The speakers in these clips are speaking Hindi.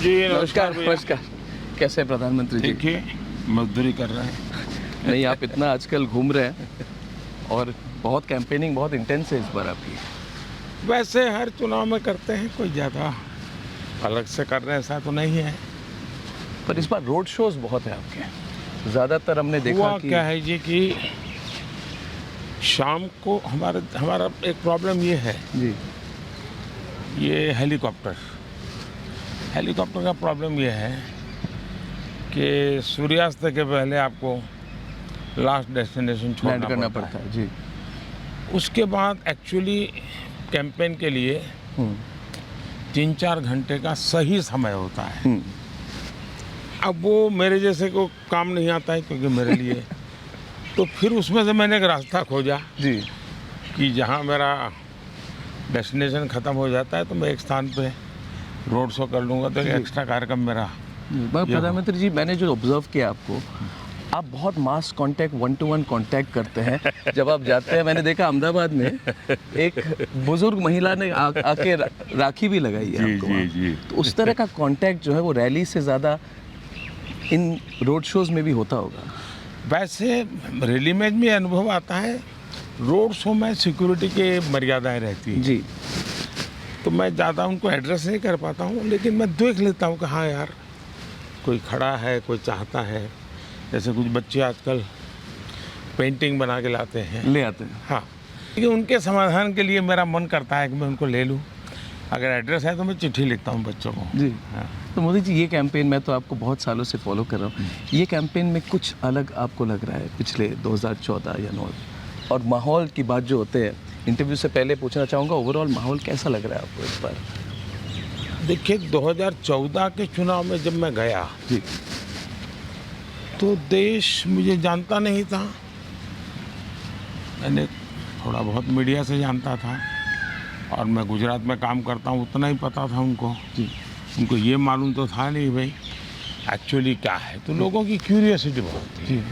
जी नमस्कार नमस्कार। कैसे हैं प्रधानमंत्री जी? देखिए, मजदूरी कर रहे हैं। नहीं, आप इतना आजकल घूम रहे हैं और बहुत कैंपेनिंग बहुत इंटेंस है इस बार आपकी। वैसे हर चुनाव में करते हैं, कोई ज़्यादा अलग से कर रहे हैं ऐसा तो नहीं है। पर इस बार रोड शोज बहुत है आपके। ज़्यादातर हमने देखा हुआ कि क्या है जी कि शाम को हमारा एक प्रॉब्लम ये है, जी ये हेलीकॉप्टर का प्रॉब्लम ये है कि सूर्यास्त के पहले आपको लास्ट डेस्टिनेशन लैंड छोड़ना करना पड़ता पड़ता है जी। है। उसके बाद एक्चुअली कैंपेन के लिए हम्म, 3-4 घंटे का सही समय होता है। हम्म, अब वो मेरे जैसे को काम नहीं आता है क्योंकि मेरे लिए तो फिर उसमें से मैंने एक रास्ता खोजा जी कि जहाँ मेरा डेस्टिनेशन ख़त्म हो जाता है तो मैं एक स्थान पे रोड शो कर लूँगा, तो एक जी। एक्स्ट्रा कार्यक्रम मेरा। मगर प्रधानमंत्री जी, मैंने जो ऑब्जर्व किया आपको, आप बहुत मास कांटेक्ट 1-to-1 कांटेक्ट करते हैं जब आप जाते हैं। मैंने देखा अहमदाबाद में एक बुजुर्ग महिला ने आके राखी भी लगाई है आपको वहाँ। जी। तो उस तरह का कांटेक्ट जो है वो रैली से ज़्यादा इन रोड शोज में भी होता होगा। वैसे रैली में भी अनुभव आता है, रोड शो में सिक्योरिटी की मर्यादाएं रहती हैं, जी तो मैं ज़्यादा उनको एड्रेस नहीं कर पाता हूँ, लेकिन मैं देख लेता हूँ कि हाँ यार कोई खड़ा है, कोई चाहता है। जैसे कुछ बच्चे आजकल पेंटिंग बना के लाते हैं, ले आते हैं। हाँ, लेकिन उनके समाधान के लिए मेरा मन करता है कि मैं उनको ले लूँ। अगर एड्रेस है तो मैं चिट्ठी लिखता हूँ बच्चों को। जी हाँ। तो मोदी जी, ये कैंपेन मैं तो आपको बहुत सालों से फॉलो कर रहा हूँ, ये कैंपेन में कुछ अलग आपको लग रहा है पिछले 2014 या 9? और माहौल की बात जो होते हैं, इंटरव्यू से पहले पूछना चाहूँगा, ओवरऑल माहौल कैसा लग रहा है आपको इस बार? देखिए, 2014 के चुनाव में जब मैं गया जी तो देश मुझे जानता नहीं था। मैंने थोड़ा बहुत मीडिया से जानता था और मैं गुजरात में काम करता हूँ, उतना ही पता था उनको। जी उनको ये मालूम तो था नहीं भाई एक्चुअली क्या है, तो लोगों की क्यूरियोसिटी बहुत थी। जी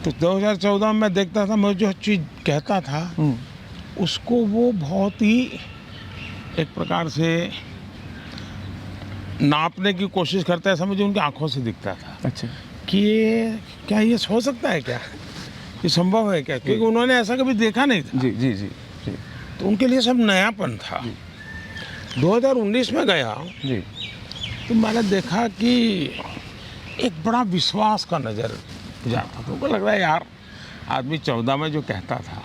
तो 2014 में मैं देखता था, मैं जो चीज़ कहता था उसको वो बहुत ही एक प्रकार से नापने की कोशिश करते, ऐसा मुझे उनकी आंखों से दिखता था अच्छा कि ये क्या, ये हो सकता है क्या, ये संभव है क्या, क्योंकि उन्होंने ऐसा कभी देखा नहीं था। जी जी जी जी तो उनके लिए सब नयापन था। 2019 में गया जी तो मैंने देखा कि एक बड़ा विश्वास का नज़र जाता था। उनको लग रहा है यार, आदमी 14 में जो कहता था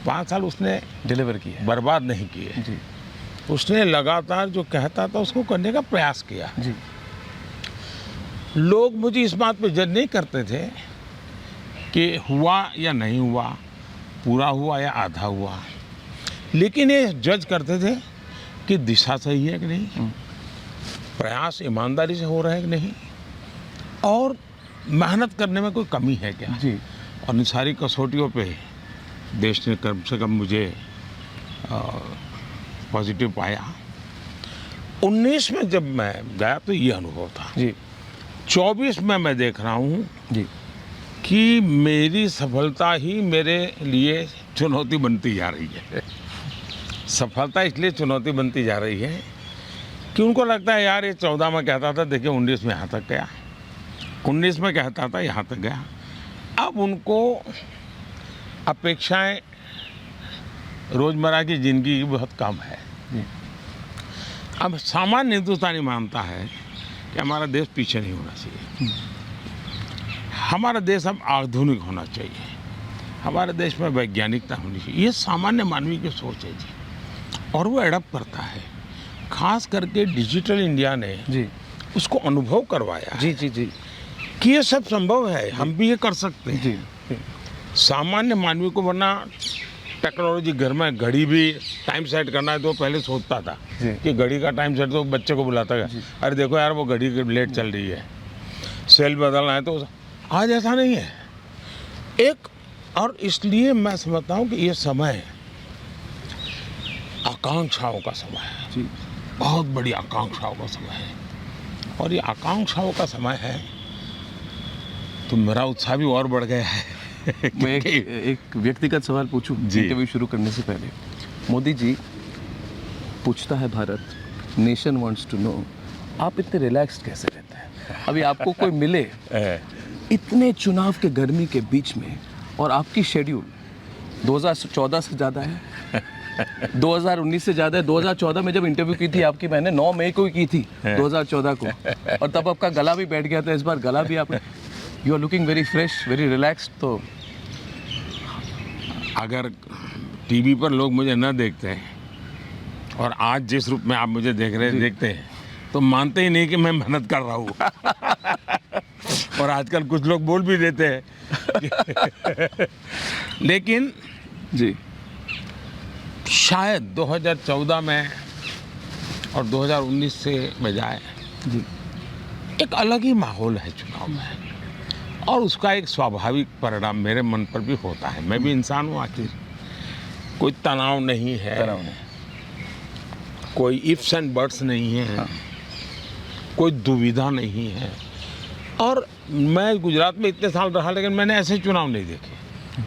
5 साल उसने डिलीवर किया बर्बाद नहीं किए। जी उसने लगातार जो कहता था उसको करने का प्रयास किया। जी लोग मुझे इस बात पे जज नहीं करते थे कि हुआ या नहीं हुआ, पूरा हुआ या आधा हुआ, लेकिन ये जज करते थे कि दिशा सही है कि नहीं, प्रयास ईमानदारी से हो रहा है कि नहीं, और मेहनत करने में कोई कमी है क्या। जी और इन सारी कसौटियों पे देश ने कम से कम मुझे पॉजिटिव पाया। 19 में जब मैं गया तो ये अनुभव था। जी 24 में मैं देख रहा हूँ जी कि मेरी सफलता ही मेरे लिए चुनौती बनती जा रही है। सफलता इसलिए चुनौती बनती जा रही है कि उनको लगता है यार ये 14 में कहता था, देखिए 19 में यहाँ तक गया, 19 में कहता था यहाँ तक गया। अब उनको अपेक्षाएं रोज़मर्रा की ज़िंदगी की बहुत कम है। अब सामान्य हिंदुस्तानी मानता है कि हमारा देश पीछे नहीं होना चाहिए, हमारा देश अब आधुनिक होना चाहिए, हमारे देश में वैज्ञानिकता होनी चाहिए। ये सामान्य मानवीय की सोच है जी, और वो एडप्ट करता है। खास करके डिजिटल इंडिया ने जी उसको अनुभव करवाया जी जी जी कि ये सब संभव है, हम भी ये कर सकते हैं। जी सामान्य मानवीय को, वरना टेक्नोलॉजी, घर में घड़ी भी टाइम सेट करना है तो पहले सोचता था जी। कि घड़ी का टाइम सेट, तो बच्चे को बुलाता है, अरे देखो यार वो घड़ी लेट चल रही है, सेल बदलना है। तो आज ऐसा नहीं है एक, और इसलिए मैं समझता हूँ कि ये समय आकांक्षाओं का समय है जी बहुत बड़ी आकांक्षाओं का समय है, और ये आकांक्षाओं का समय है तो मेरा उत्साह भी और बढ़ गया है। मैं एक व्यक्तिगत सवाल पूछूं जी। इंटरव्यू शुरू करने से पहले? मोदी जी, पूछता है Bharat, nation wants to know आप इतने रिलैक्स्ड कैसे रहते हैं? अभी आपको कोई मिले इतने चुनाव के गर्मी के बीच में, और आपकी शेड्यूल 2014 से ज़्यादा है, 2019 से ज़्यादा है। 2014 में जब इंटरव्यू की थी आपकी, मैंने 9 मई को ही की थी 2014 को, और तब आपका गला भी बैठ गया था। इस बार गला भी आप, you are looking very fresh, very relaxed. तो अगर टीवी पर लोग मुझे न देखते हैं और आज जिस रूप में आप मुझे देखते हैं, तो मानते ही नहीं कि मैं मेहनत कर रहा हूँ। और आजकल कुछ लोग बोल भी देते हैं। लेकिन जी, शायद 2014 में और 2019 से बजाय जी, एक अलग ही माहौल है चुनाव में, और उसका एक स्वाभाविक परिणाम मेरे मन पर भी होता है। मैं भी इंसान हूँ आखिर। कोई तनाव नहीं है, तनाव नहीं, कोई इफ्स एंड बट्स नहीं है, हाँ। कोई दुविधा नहीं है। और मैं गुजरात में इतने साल रहा, लेकिन मैंने ऐसे चुनाव नहीं देखे।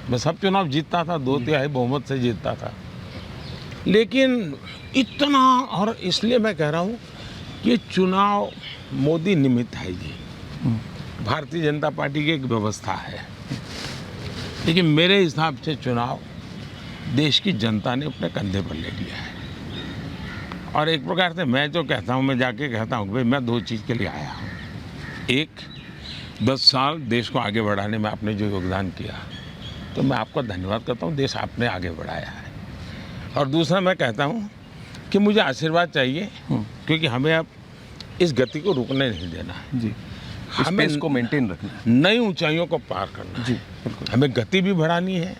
मैं सब चुनाव जीतता था, 2/3 बहुमत से जीतता था, लेकिन इतना, और इसलिए मैं कह रहा हूँ कि चुनाव मोदी निमित्त है। ये भारतीय जनता पार्टी की एक व्यवस्था है, लेकिन मेरे हिसाब से चुनाव देश की जनता ने अपने कंधे पर ले लिया है। और एक प्रकार से मैं जो कहता हूँ, मैं जाके कहता हूँ कि भाई मैं 2 चीज़ के लिए आया हूँ। एक, 10 साल देश को आगे बढ़ाने में आपने जो योगदान किया, तो मैं आपका धन्यवाद करता हूँ, देश आपने आगे बढ़ाया है। और दूसरा मैं कहता हूँ कि मुझे आशीर्वाद चाहिए, क्योंकि हमें अब इस गति को रुकने नहीं देना है। जी, हमें हमें इसको मेंटेन रखना है। नई ऊंचाइयों को पार करना जी, है। बिल्कुल। हमें गति भी बढ़ानी है,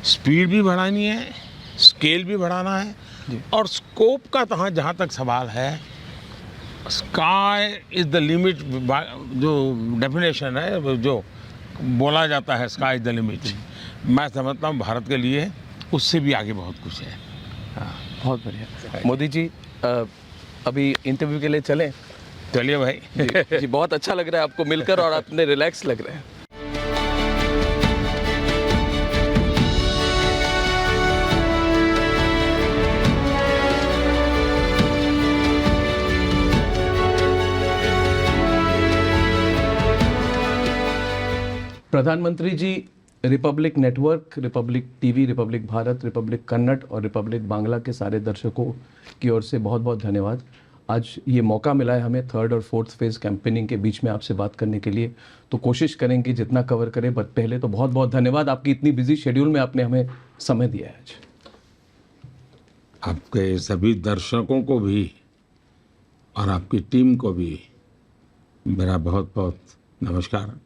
स्पीड भी बढ़ानी है, स्केल भी बढ़ाना है, जी। और स्कोप का तो जहाँ तक सवाल है, स्काई इज़ द लिमिट, जो डेफिनेशन है, जो बोला जाता है स्काई इज़ द लिमिट, मैं समझता हूँ भारत के लिए उससे भी आगे बहुत कुछ है। हाँ, बहुत बढ़िया। मोदी जी, अभी इंटरव्यू के लिए चलें? चलिए भाई। जी, जी, बहुत अच्छा लग रहा है आपको मिलकर, और अपने रिलैक्स लग रहे हैं। प्रधानमंत्री ji, Republic network, Republic TV, Republic Bharat, Republic Kannada और रिपब्लिक बांग्ला के सारे दर्शकों की ओर से बहुत बहुत धन्यवाद। आज ये मौका मिला है हमें 3rd और 4th फेज़ कैंपेनिंग के बीच में आपसे बात करने के लिए, तो कोशिश करेंगे जितना कवर करें। बट पहले तो बहुत बहुत धन्यवाद, आपकी इतनी बिजी शेड्यूल में आपने हमें समय दिया है आज। आपके सभी दर्शकों को भी और आपकी टीम को भी मेरा बहुत बहुत नमस्कार।